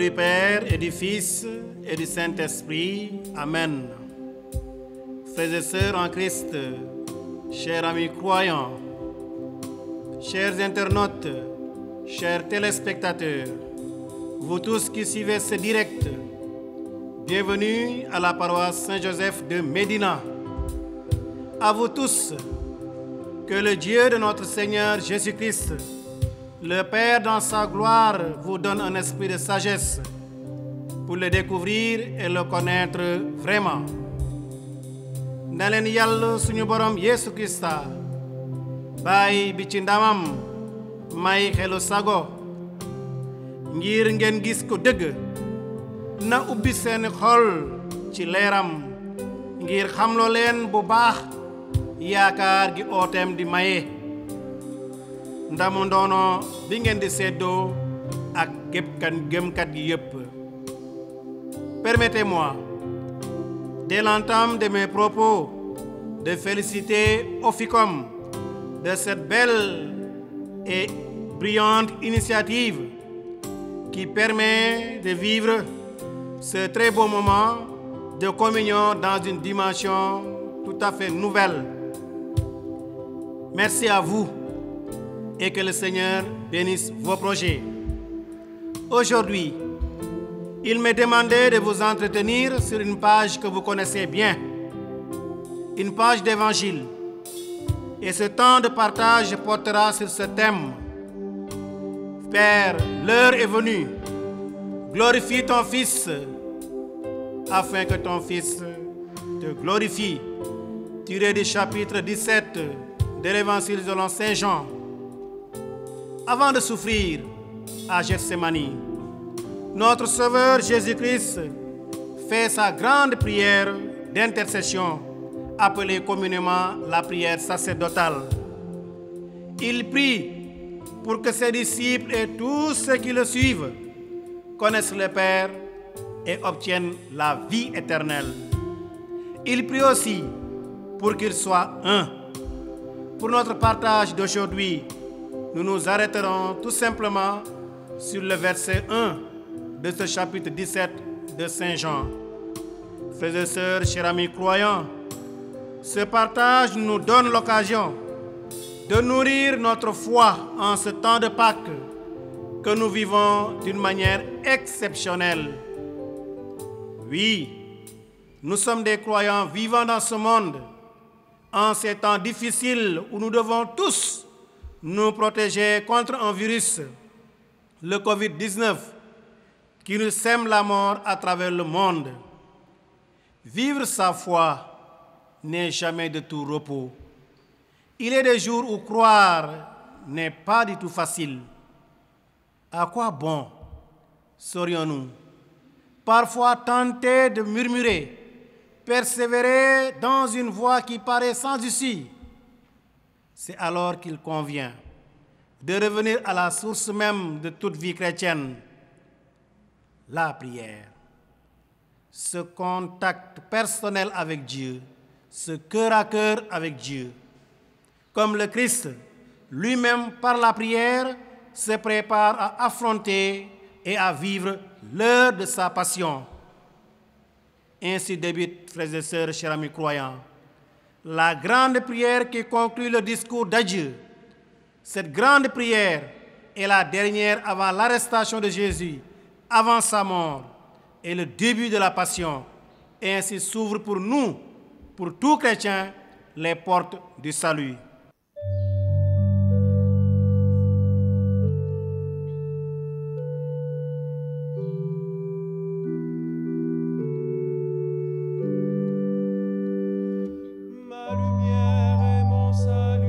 du Père et du Fils et du Saint-Esprit. Amen. Frères et sœurs en Christ, chers amis croyants, chers internautes, chers téléspectateurs, vous tous qui suivez ce direct, bienvenue à la paroisse Saint-Joseph de Médina. À vous tous, que le Dieu de notre Seigneur Jésus-Christ, le Père dans sa gloire, vous donne un esprit de sagesse pour le découvrir et le connaître vraiment. Na leen Yàlla suñu borom Yesu Krista bàyyi bi ci ndamam may xelu sago ngir ngeen gis ko dëgg na ubbi seen xol ci leeram ngir xamloo leen bu baax yaakaar gi ooteem di maye ndamu ndoono bi ngeen di seddoo ak gëmkat gi yépp. Permettez-moi, dès l'entame de mes propos, de féliciter Oficom de cette belle et brillante initiative qui permet de vivre ce très beau moment de communion dans une dimension tout à fait nouvelle. Merci à vous et que le Seigneur bénisse vos projets. Aujourd'hui, il m'est demandé de vous entretenir sur une page que vous connaissez bien, une page d'évangile. Et ce temps de partage portera sur ce thème. Père, l'heure est venue. Glorifie ton Fils, afin que ton Fils te glorifie. Tiré du chapitre 17 de l'évangile selon Saint Jean. Avant de souffrir à Gethsémani, notre Sauveur Jésus-Christ fait sa grande prière d'intercession, appelée communément la prière sacerdotale. Il prie pour que ses disciples et tous ceux qui le suivent connaissent le Père et obtiennent la vie éternelle. Il prie aussi pour qu'ils soient un. Pour notre partage d'aujourd'hui, nous nous arrêterons tout simplement sur le verset 1 de ce chapitre 17 de Saint Jean. Frères et sœurs, chers amis croyants, ce partage nous donne l'occasion de nourrir notre foi en ce temps de Pâques que nous vivons d'une manière exceptionnelle. Oui, nous sommes des croyants vivant dans ce monde en ces temps difficiles où nous devons tous nous protéger contre un virus, le Covid-19, qui nous sème la mort à travers le monde. Vivre sa foi n'est jamais de tout repos. Il est des jours où croire n'est pas du tout facile. À quoi bon serions-nous parfois tentés de murmurer, persévérer dans une voie qui paraît sans issue? C'est alors qu'il convient de revenir à la source même de toute vie chrétienne, la prière. Ce contact personnel avec Dieu, ce cœur à cœur avec Dieu. Comme le Christ, lui-même par la prière, se prépare à affronter et à vivre l'heure de sa passion. Ainsi débute, frères et sœurs, chers amis croyants, la grande prière qui conclut le discours d'adieu. Cette grande prière est la dernière avant l'arrestation de Jésus, avant sa mort et le début de la passion. Et ainsi s'ouvrent pour nous, pour tout chrétien, les portes du salut. Ma lumière et mon salut.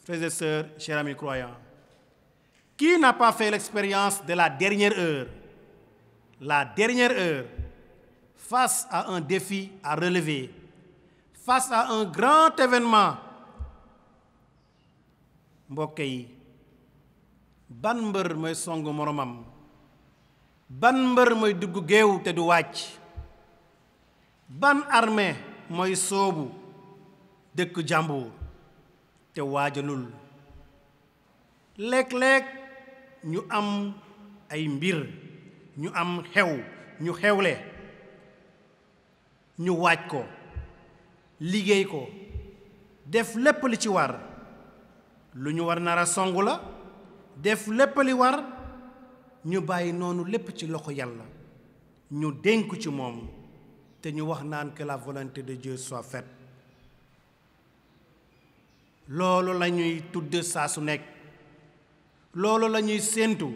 Frères et sœurs, chers amis croyants, qui n'a pas fait l'expérience de la dernière heure? La dernière heure, face à un défi à relever, face à un grand événement. Mbokk yi, ban mbër mooy songu moromam? Ban mbër mooy dugg géew te du wàcc? Ban armée mooy soobu dëkk jàmbur te waajalul? léeg-léeg ñu am ay mbir, ñu am xew, ñu xewle, ñu waaj ko, liggéey ko, def lépp li ci war. lu ñu war nar a songu la, def lépp li war, ñu bàyyi noonu lépp ci loxo yàlla, ñu dénku ci moom, te ñu wax naan que la volonté de Dieu soit faite. loolu la ñuy tudd saa su nekk, loolu la ñuy séentu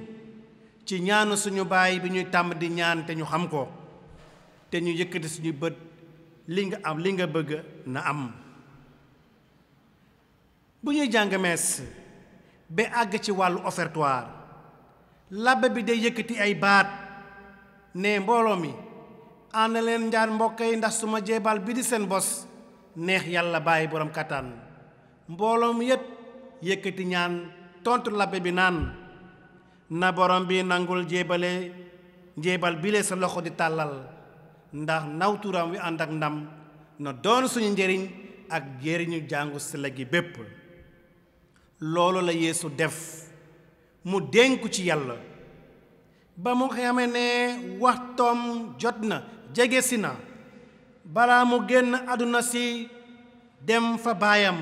ci ñaanu suñu baay bi ñuy tàmm di ñaan te ñu xam ko, te ñu yëkkati suñu bët, li nga am, li nga bëgg na am. bu ñuy jàng mees ba àgg ci wàllu offertoire, labbe bi day yëkkati ay baat ne mbooloo mi, ànd leen njaan mbokk yi ndax suma jeebal bi di seen bos neex yàlla bàyyi borom kattan. mbooloo mi yépp yëkkati ñaan tontu labbe bi naan, na borom bi nangul njéebal bile sa loxo di tàllal, ndax nawturam wi ànd ak ndam na doon suñu njëriñ ak njëriñu jàngu sela gi bépp. loolu la Yeesu def, mu dénku ci yàlla ba mu xamee ne waxtoom jot na, jege si na, balaa mu génn àdduna si dem fa baayam.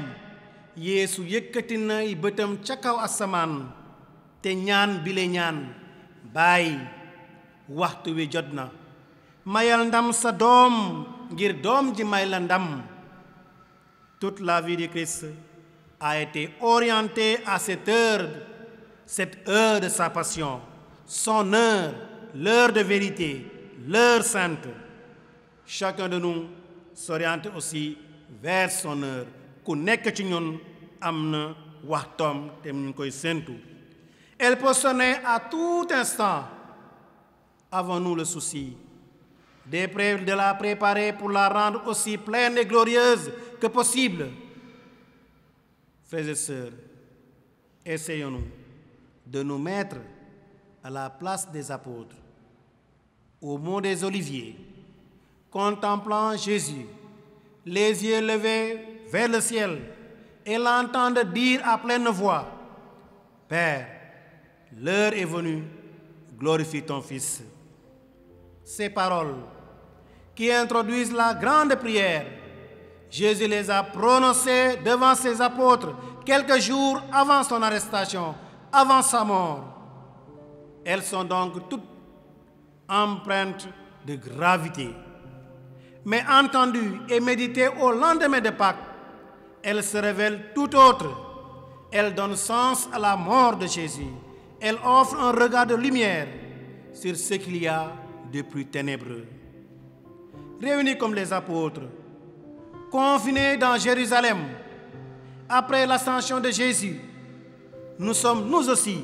Yeesu yëkkati na ay bëtam ca kaw asamaan te ñaan bile ñaan, baay, waxtu wi jot na, mayal ndam sa doom ngir doom ji may la ndam. Toute la vie de Christ a été orientée à cette heure de sa passion, son heure, l'heure de vérité, l'heure sainte. Chacun de nous s'oriente aussi vers son heure. ku nekk ci ñun am na waxtoom te ñu koy séentu. Elle peut sonner à tout instant. Avons-nous le souci de la préparer pour la rendre aussi pleine et glorieuse que possible? Frères et sœurs, essayons-nous de nous mettre à la place des apôtres, au mont des Oliviers, contemplant Jésus, les yeux levés vers le ciel, et l'entendre dire à pleine voix, Père, l'heure est venue, glorifie ton Fils. Ces paroles qui introduisent la grande prière, Jésus les a prononcées devant ses apôtres quelques jours avant son arrestation, avant sa mort. Elles sont donc toutes empreintes de gravité. Mais entendues et méditées au lendemain de Pâques, elles se révèlent tout autres. Elles donnent sens à la mort de Jésus. Elles offrent un regard de lumière sur ce qu'il y a de plus ténébreux. Réunis comme les apôtres, confinés dans Jérusalem, après l'ascension de Jésus, nous sommes nous aussi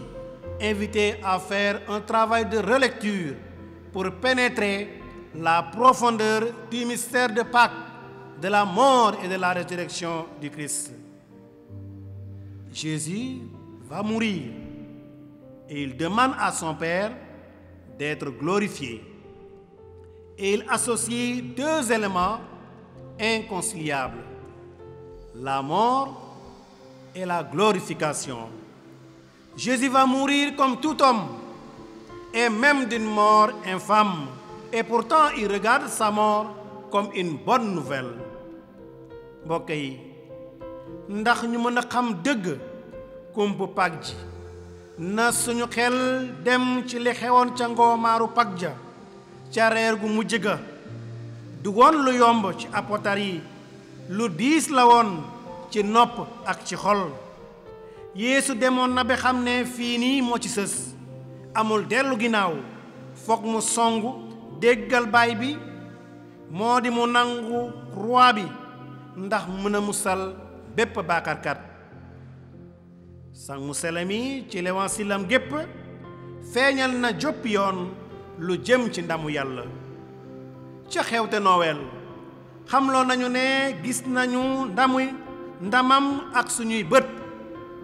invités à faire un travail de relecture pour pénétrer la profondeur du mystère de Pâques, de la mort et de la résurrection du Christ. Jésus va mourir et il demande à son Père d'être glorifié. Et il associe deux éléments inconciliables, la mort et la glorification. Jésus va mourir comme tout homme, et même d'une mort infâme, et pourtant il regarde sa mort comme une bonne nouvelle. mbokk yi, ndax ñu mën a xam dëgg kumpu Pâques ji, na suñu xel dem ci li xewoon ca ngoomaaru Pâques ja, ca reer gu mujj ga. du woon lu yomb ci apotar yi, lu diis la woon ci nopp ak ci xol. Yeesu demoon na ba xam ne fii nii moo ci sës, amul dellu ginnaaw, foog mu songu déggal baay bi, moo di mu nangu croix bi ndax mën a musal bépp baakarkat. sang mu sell mi ci l'évangile gépp feeñal na joppi yoon lu jëm ci ndamu yàlla ca xewte Noël xamloo nañu ne gis nañu ndamam ak suñuy bët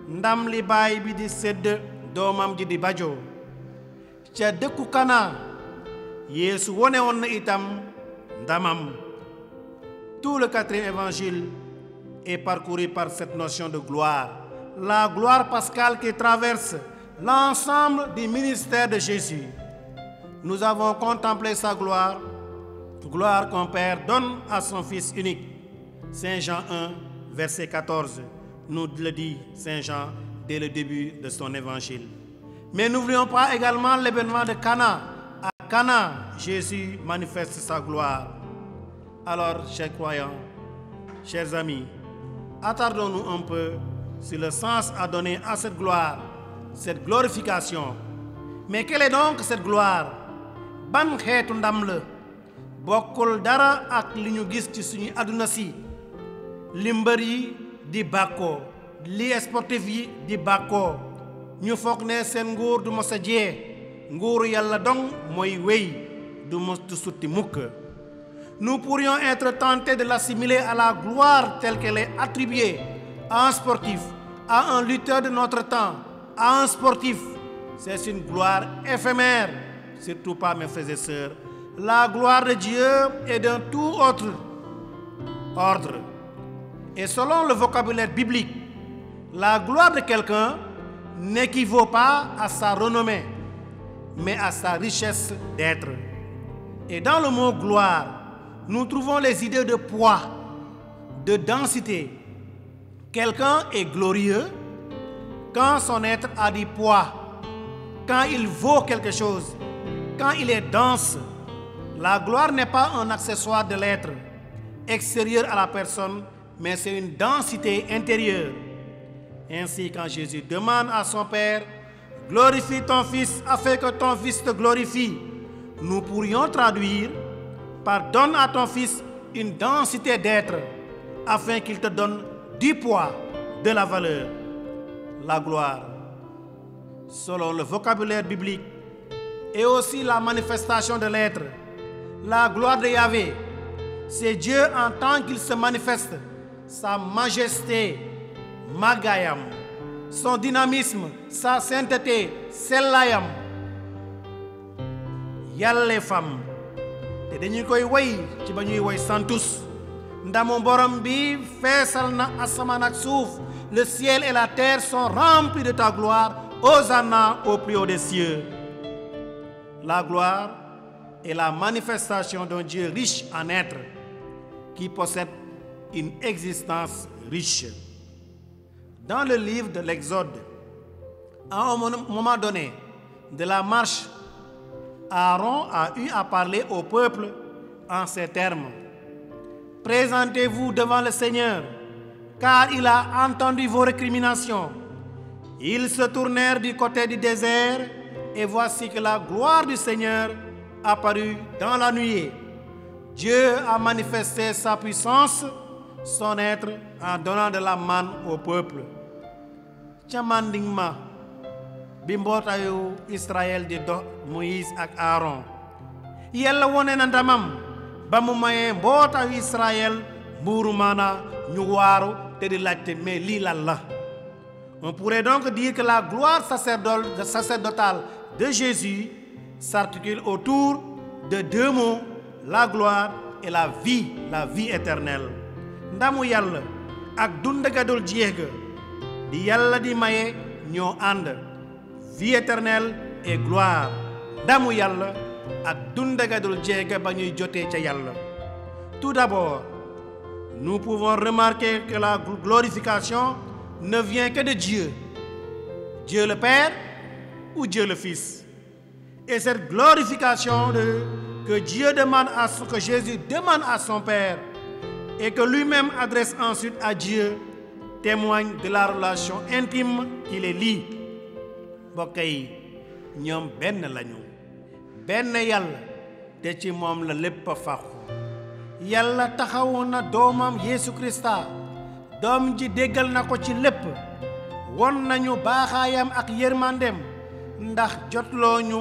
ndam li baay bi di sedd doomam ji di bajo ca dëkku Kana Yeesu wone woon na itam ndamam. Tout le 4e évangile est parcouru par cette notion de gloire, la gloire pascale qui traverse l'ensemble du ministère de Jésus. Nous avons contemplé sa gloire, gloire qu'un Père donne à son Fils unique. Saint Jean 1, verset 14, nous le dit Saint Jean dès le début de son évangile. Mais n'oublions pas également l'événement de Cana. À Cana, Jésus manifeste sa gloire. Alors, chers croyants, chers amis, attardons-nous un peu sur le sens à donner à cette gloire, cette glorification. Mais quelle est donc cette gloire? Ban xeetu ndam la bokkul dara ak li ñu gis ci suñu àdduna si li mbër yi di bàkkoo li sportif yi di bàkkoo ñu foog ne seen nguur du mos a jee nguuru yàlla dong mooy wéy du mos du sutti mukk. Nous pourrions être tentés de l'assimiler à la gloire telle qu'elle est attribuée à un sportif, à un lutteur de notre temps, à un sportif. C'est une gloire éphémère, surtout pas mes frères et sœurs. La gloire de Dieu est d'un tout autre ordre. Et selon le vocabulaire biblique, la gloire de quelqu'un n'équivaut pas à sa renommée, mais à sa richesse d'être. Et dans le mot gloire, nous trouvons les idées de poids, de densité. Quelqu'un est glorieux quand son être a du poids, quand il vaut quelque chose, quand il est dense. La gloire n'est pas un accessoire de l'être extérieur à la personne, mais c'est une densité intérieure. Ainsi, quand Jésus demande à son Père, « Glorifie ton Fils afin que ton Fils te glorifie », nous pourrions traduire par « Donne à ton Fils une densité d'être afin qu'il te donne du poids, de la valeur. » La gloire, selon le vocabulaire biblique, est aussi la manifestation de l'être. La gloire de Yahvé, c'est Dieu en tant qu'il se manifeste, sa majesté, Magayam, son dynamisme, sa sainteté, Sellayam. Yàlla fam te dañu koy woy ci ba ñuy woy santus ndamu borom bi feesal na asamaan ak suuf, le ciel et la terre sont remplis de ta gloire, Hosanna au plus haut des cieux. La gloire est la manifestation d'un Dieu riche en être qui possède une existence riche. Dans le livre de l'Exode, à un moment donné de la marche, Aaron a eu à parler au peuple en ces termes. « Présentez-vous devant le Seigneur, car il a entendu vos récriminations. » Ils se tournèrent du côté du désert, et voici que la gloire du Seigneur apparut dans la nuée. Dieu a manifesté sa puissance, son être, en donnant de la manne au peuple. Ca manding ma bi mbootaayu Israël di dox Moïse ak Aaron, Yàlla wone na ndamam ba mu mayee mbootaayu Israël mbuuru maana ñu waaru te di laajte mais lii lan la. On pourrait donc dire que la gloire sacerdotale de Jésus s'articule autour de deux mots, la gloire et la vie éternelle. Ndamu Yàlla ak dund ga dul jeex ga di Yàlla di maye ñoo ànd, vie éternelle et gloire. Ndamu Yàlla ak dund ga dul jeex ga ba ñuy jotee ca Yàlla. Tout d'abord, nous pouvons remarquer que la glorification ne vient que de Dieu. Dieu le Père ou Dieu le Fils. Et cette glorification que Jésus demande à son Père et que lui-même adresse ensuite à Dieu témoigne de la relation intime qui les lie. Mbokk yi ñoom benn lañu, benn Yàlla te ci moom la lépp a fàqu. Yàlla taxawu na doomam Yeesu Krista, doom ji déggal na ko ci lépp, won nañu baaxaayam ak yërmandem ndax jotloo ñu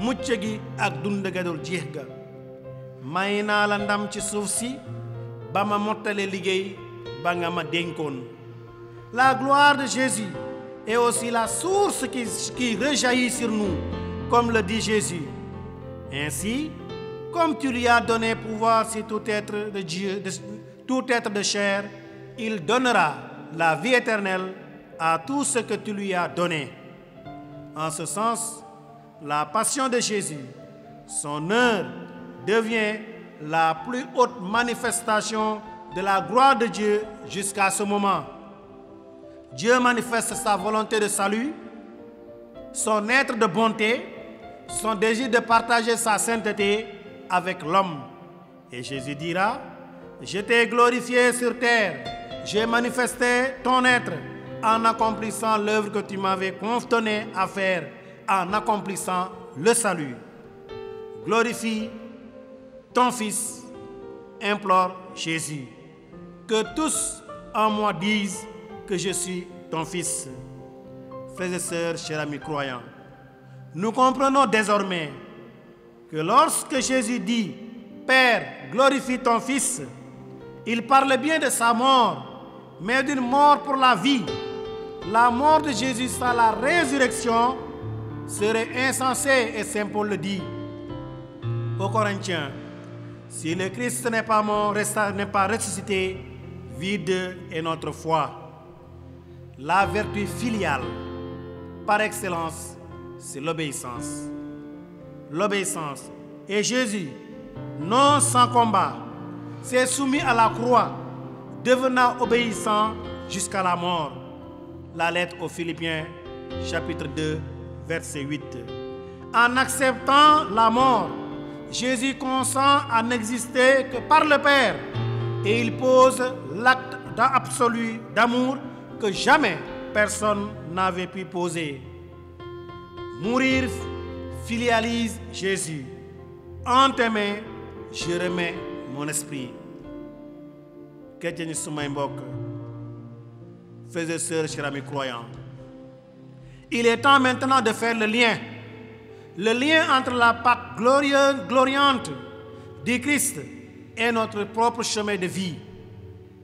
mucc gi ak dund ga dul jeex ga may naa la ndam ci suuf si ba ma mottale liggéey ba nga ma dénkoon. La gloire de Jésus est aussi la source qui rejaillit sur nous, comme le dit Jésus. Ainsi, comme tu lui as donné pouvoir sur tout être de Dieu, tout être de chair, il donnera la vie éternelle à tout ce que tu lui as donné. En ce sens, la passion de Jésus, son œuvre, devient la plus haute manifestation de la gloire de Dieu jusqu'à ce moment. Dieu manifeste sa volonté de salut, son être de bonté, son désir de partager sa sainteté avec l'homme. Et Jésus dira, je t'ai glorifié sur terre, j'ai manifesté ton être en accomplissant l'œuvre que tu m'avais donné à faire, en accomplissant le salut. Glorifie ton Fils, implore Jésus. Que tous en moi disent que je suis ton Fils. Frères et sœurs, chers amis croyants, nous comprenons désormais que lorsque Jésus dit « Père, glorifie ton Fils », il parle bien de sa mort, mais d'une mort pour la vie. La mort de Jésus sans la résurrection serait insensée, et Saint Paul le dit aux Corinthiens. Si le Christ n'est pas mort, n'est pas ressuscité, vide est notre foi. La vertu filiale, par excellence, c'est l'obéissance. L'obéissance. Et Jésus, non sans combat, s'est soumis à la croix, devenant obéissant jusqu'à la mort. La lettre aux Philippiens, chapitre 2, verset 8. En acceptant la mort, Jésus consent à n'exister que par le Père et il pose l'acte absolu d'amour que jamais personne n'avait pu poser. Mourir filialise Jésus. En tes mains, je remets mon esprit. Chrétiens sumay mbokk, frères et sœurs, chers amis croyants, il est temps maintenant de faire le lien entre la Pâque gloriante du Christ et notre propre chemin de vie.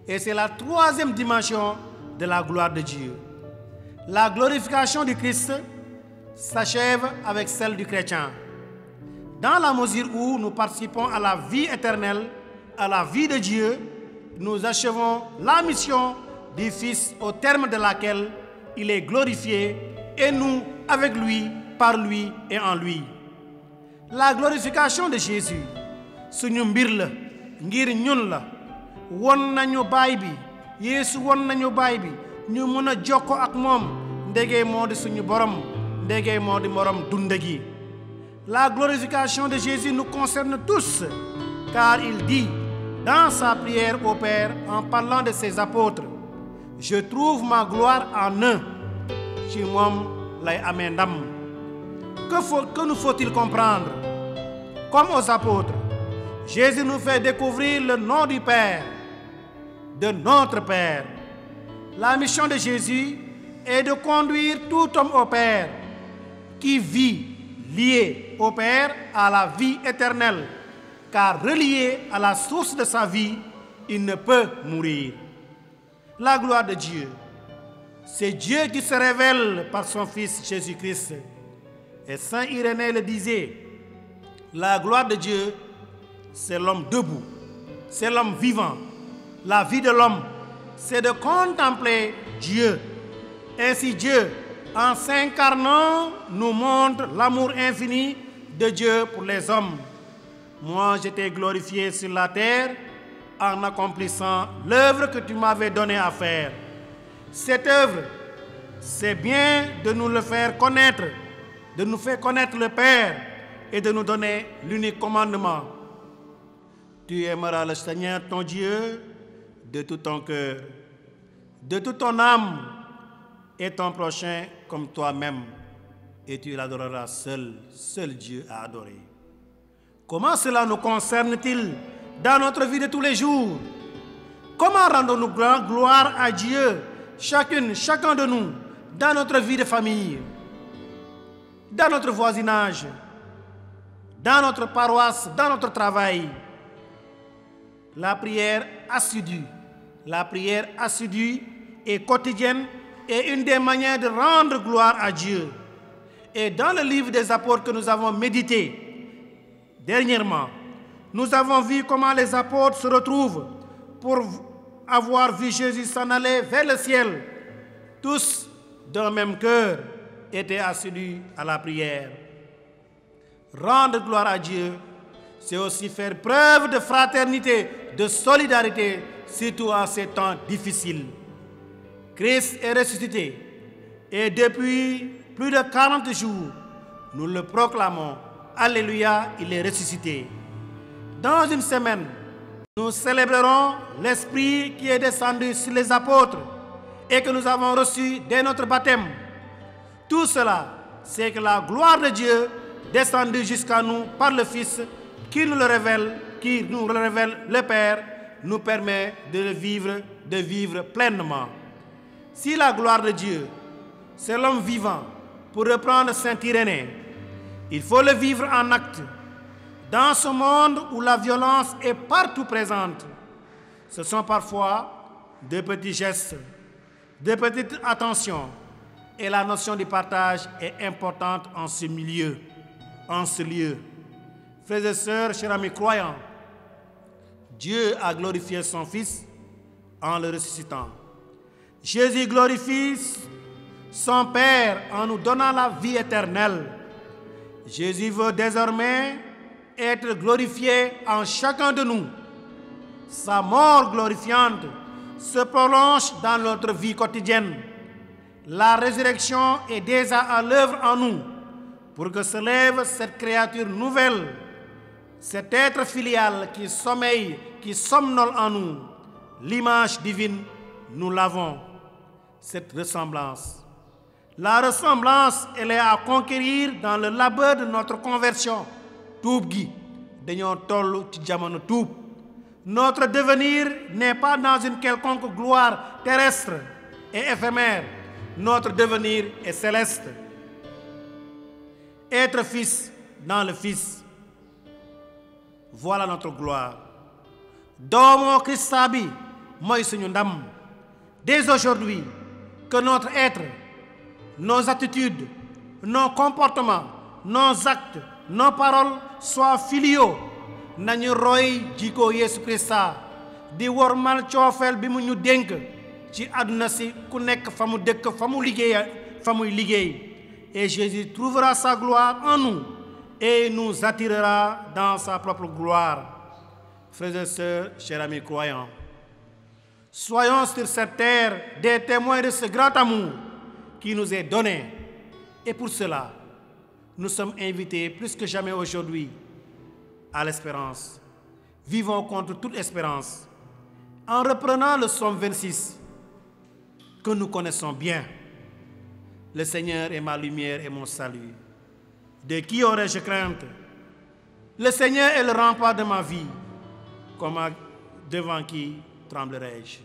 Et c'est la troisième dimension de la gloire de Dieu. La glorification du Christ s'achève avec celle du chrétien. Dans la mesure où nous participons à la vie éternelle, à la vie de Dieu, nous achevons la mission du Fils au terme de laquelle il est glorifié et nous avec lui, par lui et en lui. La glorification de Jésus, suñu mbir la ngir ñun la won nañu baay bi Yeesu won nañu baay bi ñu mën a jokko ak moom ndegee moo di suñu borom ndegee moo di borom dund gi. La glorification de Jésus nous concerne tous, car il dit dans sa prière au Père en parlant de ses apôtres, je trouve ma gloire en eux. Ci moom lay amee ndam. Que nous faut-il comprendre? Comme aux apôtres, Jésus nous fait découvrir le nom du Père, de notre Père. La mission de Jésus est de conduire tout homme au Père, qui vit lié au Père à la vie éternelle, car relié à la source de sa vie, il ne peut mourir. La gloire de Dieu, c'est Dieu qui se révèle par son Fils Jésus-Christ. Et Saint Irénée le disait, la gloire de Dieu, c'est l'homme debout, c'est l'homme vivant. La vie de l'homme, c'est de contempler Dieu. Ainsi Dieu, en s'incarnant, nous montre l'amour infini de Dieu pour les hommes. Moi, je t'ai glorifié sur la terre en accomplissant l'œuvre que tu m'avais donnée à faire. Cette œuvre, c'est bien de nous le faire connaître, de nous faire connaître le Père et de nous donner l'unique commandement. Tu aimeras le Seigneur ton Dieu de tout ton cœur, de toute ton âme et ton prochain comme toi-même, et tu l'adoreras seul Dieu à adorer. Comment cela nous concerne-t-il dans notre vie de tous les jours? Comment rendons-nous gloire à Dieu chacune, chacun de nous, dans notre vie de famille, dans notre voisinage, dans notre paroisse, dans notre travail, la prière assidue et quotidienne est une des manières de rendre gloire à Dieu. Et dans le livre des apôtres que nous avons médité dernièrement, nous avons vu comment les apôtres se retrouvent pour avoir vu Jésus s'en aller vers le ciel. Tous, d'un même cœur, étaient assidus à la prière. Rendre gloire à Dieu, c'est aussi faire preuve de fraternité, de solidarité, surtout en ces temps difficiles. Christ est ressuscité et depuis plus de 40 jours, nous le proclamons. Alléluia, il est ressuscité. Dans une semaine, nous célébrerons l'Esprit qui est descendu sur les apôtres et que nous avons reçu dès notre baptême. Tout cela, c'est que la gloire de Dieu descendue jusqu'à nous par le Fils qui nous révèle le Père, nous permet de vivre pleinement. Si la gloire de Dieu, c'est l'homme vivant, pour reprendre Saint Irénée, il faut le vivre en acte. Dans ce monde où la violence est partout présente, ce sont parfois de petits gestes, de petites attentions, et la notion du partage est importante en ce milieu, en ce lieu. Frères et sœurs, chers amis croyants, Dieu a glorifié son Fils en le ressuscitant. Jésus glorifie son Père en nous donnant la vie éternelle. Jésus veut désormais être glorifié en chacun de nous. Sa mort glorifiante se prolonge dans notre vie quotidienne. La résurrection est déjà à l'œuvre en nous pour que se lève cette créature nouvelle, cet être filial qui sommeille, qui somnole en nous. L'image divine, nous l'avons, cette ressemblance. La ressemblance, elle est à conquérir dans le labeur de notre conversion. Notre devenir n'est pas dans une quelconque gloire terrestre et éphémère. Notre devenir est céleste. Être fils dans le Fils. Voilà notre gloire. Domo Christabi, moi suñu ndam. Dès aujourd'hui, que notre être, nos attitudes, nos comportements, nos actes, nos paroles soient filiaux. Nañu roy jiko Yesu Christa di wormal ciofel bi mu ñu denk ci aduna si ku nekk famu dekk famu liggéey. Et Jésus trouvera sa gloire en nous et nous attirera dans sa propre gloire. Frères et sœurs, chers amis croyants, soyons sur cette terre des témoins de ce grand amour qui nous est donné. Et pour cela, nous sommes invités plus que jamais aujourd'hui à l'espérance. Vivons contre toute espérance en reprenant le psaume 26 que nous connaissons bien. Le Seigneur est ma lumière et mon salut. De qui aurais-je crainte? Le Seigneur est le rempart de ma vie. Devant qui tremblerai-je?